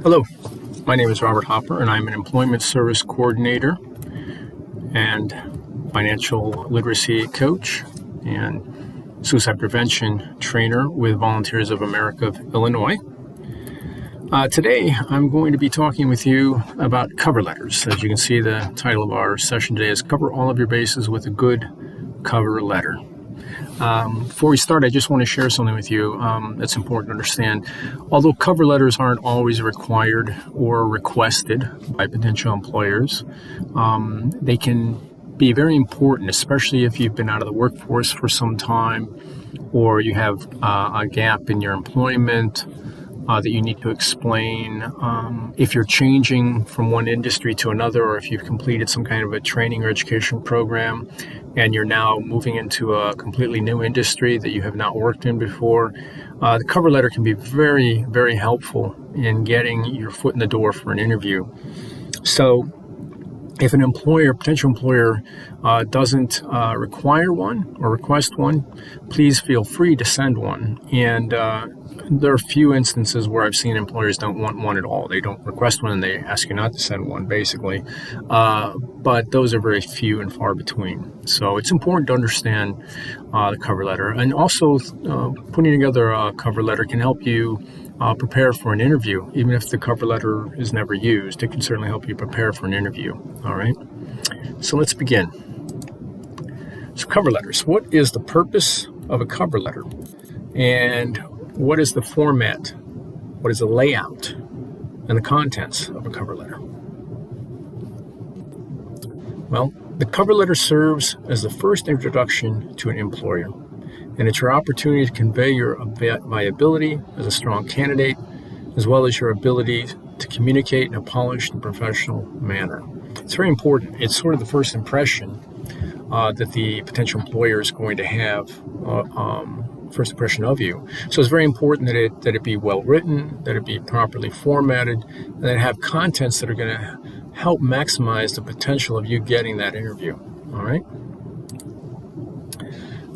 Hello, my name is Robert Hopper, and I'm an Employment Service Coordinator and Financial Literacy Coach and Suicide Prevention Trainer with Volunteers of America of Illinois. Today, I'm going to be talking with you about cover letters. As you can see, the title of our session today is Cover All of Your Bases with a Good Cover Letter. Before we start, I just want to share something with you that's important to understand. Although cover letters aren't always required or requested by potential employers, they can be very important, especially if you've been out of the workforce for some time or you have a gap in your employment that you need to explain. If you're changing from one industry to another, or if you've completed some kind of a training or education program and you're now moving into a completely new industry that you have not worked in before, the cover letter can be very, very helpful in getting your foot in the door for an interview. So if an potential employer doesn't require one or request one, please feel free to send one. And there are a few instances where I've seen employers don't want one at all. They don't request one and they ask you not to send one, basically. But those are very few and far between. So it's important to understand the cover letter. And also putting together a cover letter can help you prepare for an interview. Even if the cover letter is never used, it can certainly help you prepare for an interview. All right. So let's begin. So cover letters. What is the purpose of a cover letter? And what is the format? What is the layout and the contents of a cover letter? Well, the cover letter serves as the first introduction to an employer, and it's your opportunity to convey your viability as a strong candidate, as well as your ability to communicate in a polished and professional manner. It's very important. It's sort of the first impression that the potential employer is going to have, first impression of you. So it's very important that it be well written, that it be properly formatted, and that it have contents that are going to help maximize the potential of you getting that interview. All right.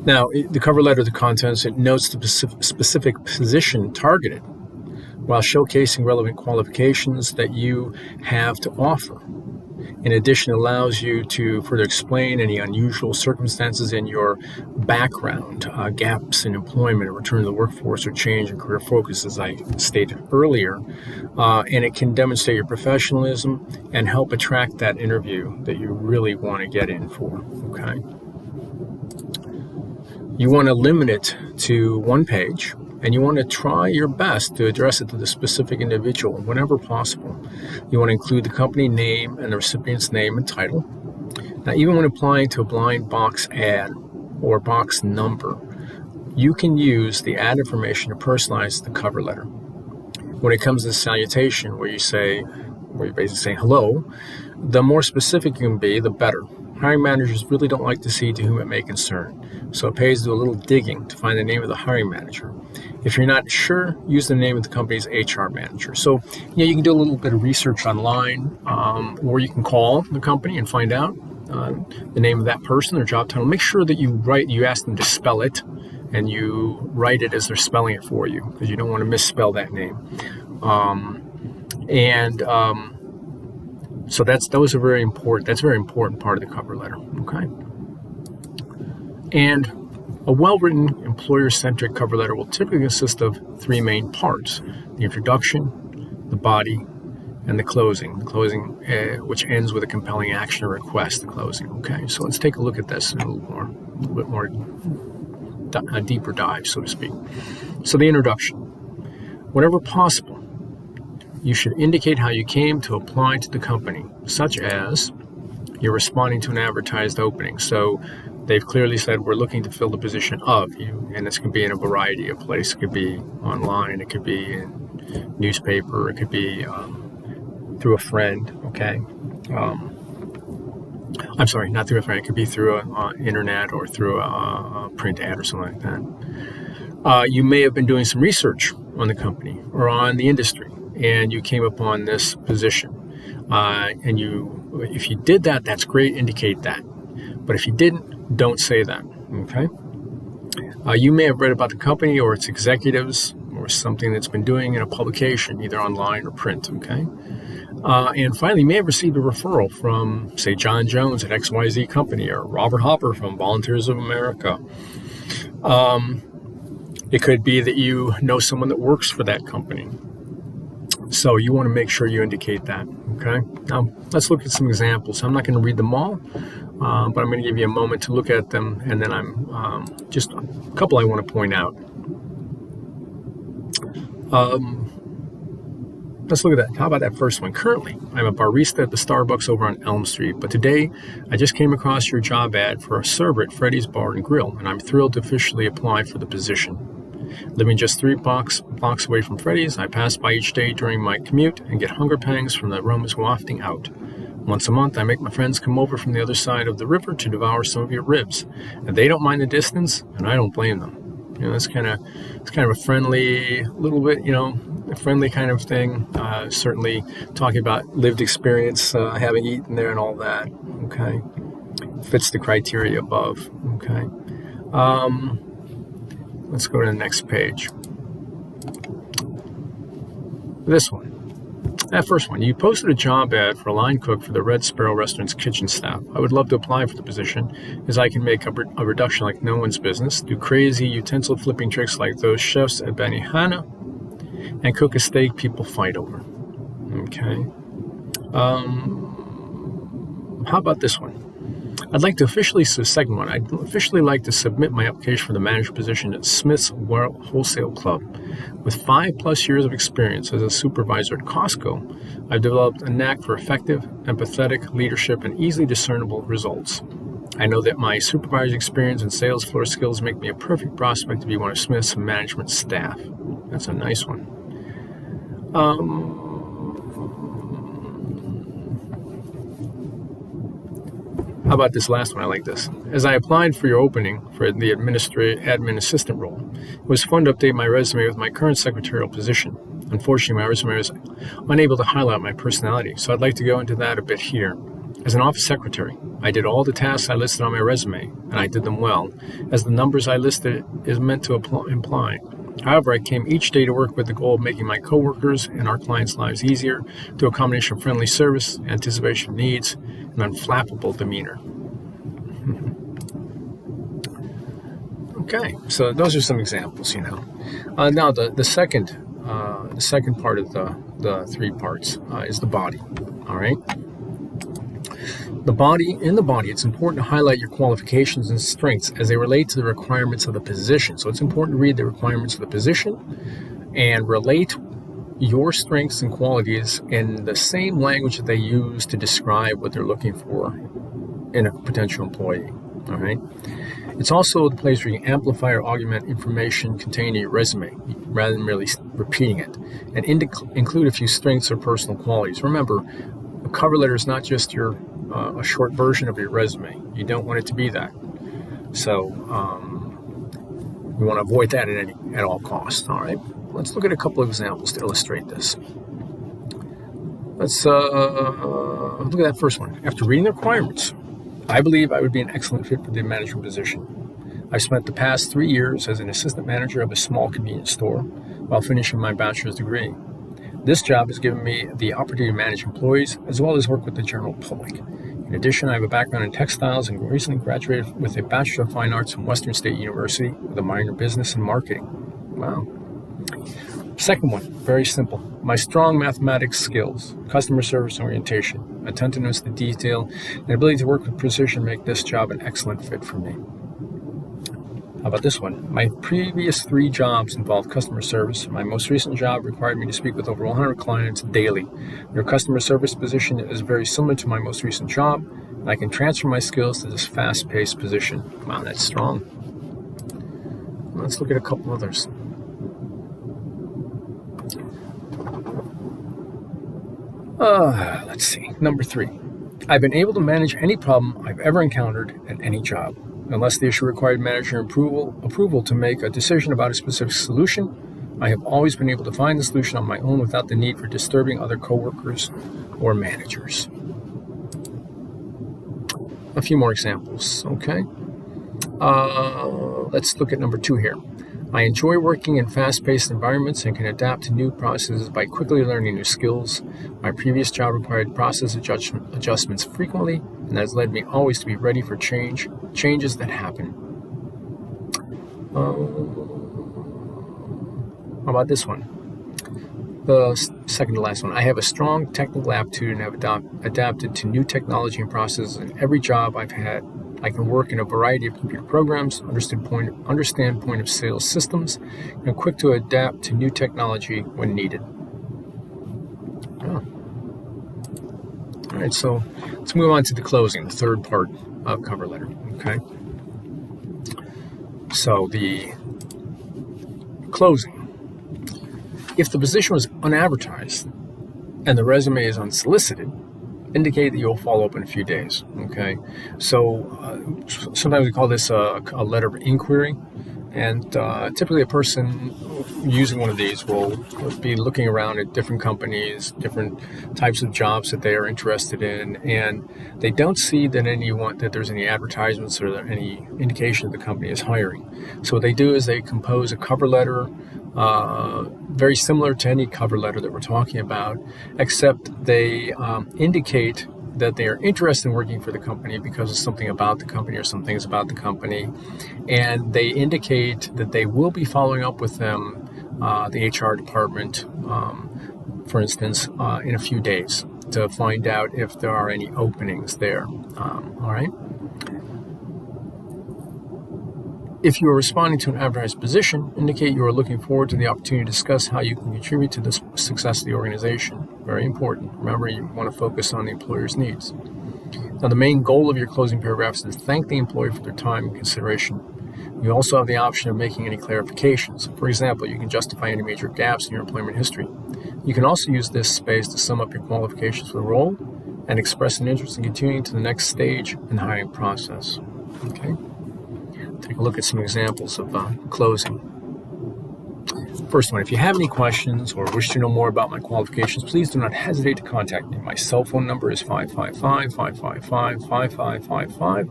Now, the cover letter, the contents, it notes the specific position targeted while showcasing relevant qualifications that you have to offer. In addition, it allows you to further explain any unusual circumstances in your background, gaps in employment, or return to the workforce, or change in career focus, as I stated earlier. And it can demonstrate your professionalism and help attract that interview that you really want to get in for. Okay. You want to limit it to one page, and you want to try your best to address it to the specific individual whenever possible. You want to include the company name and the recipient's name and title. Now, even when applying to a blind box ad or box number, you can use the ad information to personalize the cover letter. When it comes to the salutation, where you're basically saying hello, the more specific you can be, the better. Hiring managers really don't like to see to whom it may concern, so it pays to do a little digging to find the name of the hiring manager. If you're not sure, use the name of the company's HR manager. So, you can do a little bit of research online, or you can call the company and find out the name of that person, their job title. Make sure that you ask them to spell it, and you write it as they're spelling it for you, because you don't want to misspell that name. So those are very important. That's a very important part of the cover letter. Okay. And a well-written, employer-centric cover letter will typically consist of three main parts: the introduction, the body, and the closing. The closing, which ends with a compelling action or request. The closing. Okay. So let's take a look at this in a little bit more a deeper dive, so to speak. So the introduction. Whenever possible, you should indicate how you came to apply to the company, such as you're responding to an advertised opening. So they've clearly said, we're looking to fill the position of you, and this can be in a variety of places. It could be online, it could be in newspaper, it could be through a friend, okay? I'm sorry, not through a friend. It could be through internet or through a print ad or something like that. You may have been doing some research on the company or on the industry, and you came upon this position. If you did that, that's great, indicate that. But if you didn't, don't say that, okay? You may have read about the company or its executives or something that's been doing in a publication, either online or print, okay? And finally, you may have received a referral from, say, John Jones at XYZ Company or Robert Hopper from Volunteers of America. It could be that you know someone that works for that company. So you want to make sure you indicate that, okay? Now, let's look at some examples. I'm not going to read them all, but I'm going to give you a moment to look at them, and then I'm just a couple I want to point out. Let's look at that. How about that first one? Currently, I'm a barista at the Starbucks over on Elm Street, but today I just came across your job ad for a server at Freddy's Bar and Grill, and I'm thrilled to officially apply for the position. Living just 3 blocks away from Freddy's, I pass by each day during my commute and get hunger pangs from the aromas wafting out. Once a month, I make my friends come over from the other side of the river to devour some of your ribs, and they don't mind the distance, and I don't blame them. You know, it's kind of a friendly, little bit, a friendly kind of thing. Certainly talking about lived experience, having eaten there and all that. Okay, fits the criteria above. Okay. Let's go to the next page. This one. That first one. You posted a job ad for a line cook for the Red Sparrow Restaurant's kitchen staff. I would love to apply for the position, as I can make a reduction like no one's business, do crazy utensil flipping tricks like those chefs at Benihana, and cook a steak people fight over. Okay. How about this one? I'd like to I'd officially like to submit my application for the manager position at Smith's Wholesale Club. With 5+ years of experience as a supervisor at Costco, I've developed a knack for effective, empathetic leadership and easily discernible results. I know that my supervisory experience and sales floor skills make me a perfect prospect to be one of Smith's management staff. That's a nice one. How about this last one? I like this. As I applied for your opening for the admin assistant role, it was fun to update my resume with my current secretarial position. Unfortunately, my resume was unable to highlight my personality, so I'd like to go into that a bit here. As an office secretary, I did all the tasks I listed on my resume, and I did them well, as the numbers I listed is meant to imply. However, I came each day to work with the goal of making my coworkers and our clients' lives easier through a combination of friendly service, anticipation of needs, and unflappable demeanor. Okay, so those are some examples, Now, the second part of the 3 parts is the body. All right. In the body, it's important to highlight your qualifications and strengths as they relate to the requirements of the position. So it's important to read the requirements of the position and relate your strengths and qualities in the same language that they use to describe what they're looking for in a potential employee. All right. It's also the place where you amplify or augment information contained in your resume rather than merely repeating it, and include a few strengths or personal qualities. Remember, a cover letter is not just a short version of your resume. You don't want it to be that. So we want to avoid that at all costs. All right. Let's look at a couple of examples to illustrate this. Let's look at that first one. After reading the requirements, I believe I would be an excellent fit for the management position. I've spent the past 3 years as an assistant manager of a small convenience store while finishing my bachelor's degree. This job has given me the opportunity to manage employees as well as work with the general public. In addition, I have a background in textiles and recently graduated with a Bachelor of Fine Arts from Western State University with a minor in business and marketing. Wow. Second one, very simple. My strong mathematics skills, customer service orientation, attentiveness to detail, and ability to work with precision make this job an excellent fit for me. How about this one? My previous 3 jobs involved customer service. My most recent job required me to speak with over 100 clients daily. Your customer service position is very similar to my most recent job, and I can transfer my skills to this fast-paced position. Wow, that's strong. Let's look at a couple others. Let's see. Number 3. I've been able to manage any problem I've ever encountered at any job. Unless the issue required manager approval to make a decision about a specific solution, I have always been able to find the solution on my own without the need for disturbing other coworkers or managers. A few more examples, okay? let's look at number 2 here. I enjoy working in fast-paced environments and can adapt to new processes by quickly learning new skills. My previous job required process adjustments frequently, and that has led me always to be ready for changes that happen. How about this one? The second to last one. I have a strong technical aptitude and have adapted to new technology and processes in every job I've had. I can work in a variety of computer programs, understand point of sale systems, and I'm quick to adapt to new technology when needed. Oh. All right, so let's move on to the closing, the third part of cover letter. Okay. So the closing. If the position was unadvertised and the resume is unsolicited, indicate that you'll follow up in a few days. Okay, so sometimes we call this a letter of inquiry, and typically a person using one of these will be looking around at different companies, different types of jobs that they are interested in, and they don't see that there's any advertisements or any indication that the company is hiring. So what they do is they compose a cover letter, very similar to any cover letter that we're talking about, except they indicate that they are interested in working for the company because of something about the company or some things about the company, and they indicate that they will be following up with them, the HR department, for instance, in a few days to find out if there are any openings there. All right. If you are responding to an advertised position, indicate you are looking forward to the opportunity to discuss how you can contribute to the success of the organization. Very important. Remember, you want to focus on the employer's needs. Now, the main goal of your closing paragraph is to thank the employer for their time and consideration. You also have the option of making any clarifications. For example, you can justify any major gaps in your employment history. You can also use this space to sum up your qualifications for the role and express an interest in continuing to the next stage in the hiring process. Okay. Take a look at some examples of closing. First one, if you have any questions or wish to know more about my qualifications, please do not hesitate to contact me. My cell phone number is 555-555-5555,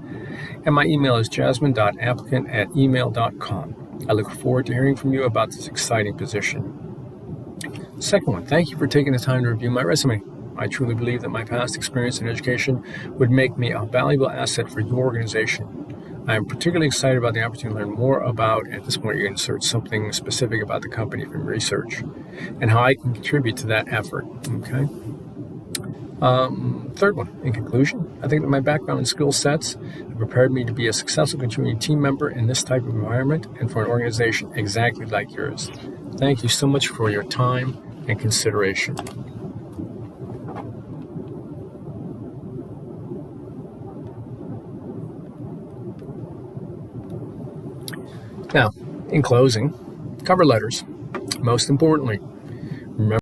and my email is jasmine.applicant@email.com. I look forward to hearing from you about this exciting position. Second one, thank you for taking the time to review my resume. I truly believe that my past experience in education would make me a valuable asset for your organization. I am particularly excited about the opportunity to learn more about, at this point you're going to insert something specific about the company from research, and how I can contribute to that effort. Okay. Third one, in conclusion, I think that my background and skill sets have prepared me to be a successful contributing team member in this type of environment and for an organization exactly like yours. Thank you so much for your time and consideration. Now, in closing, cover letters. Most importantly,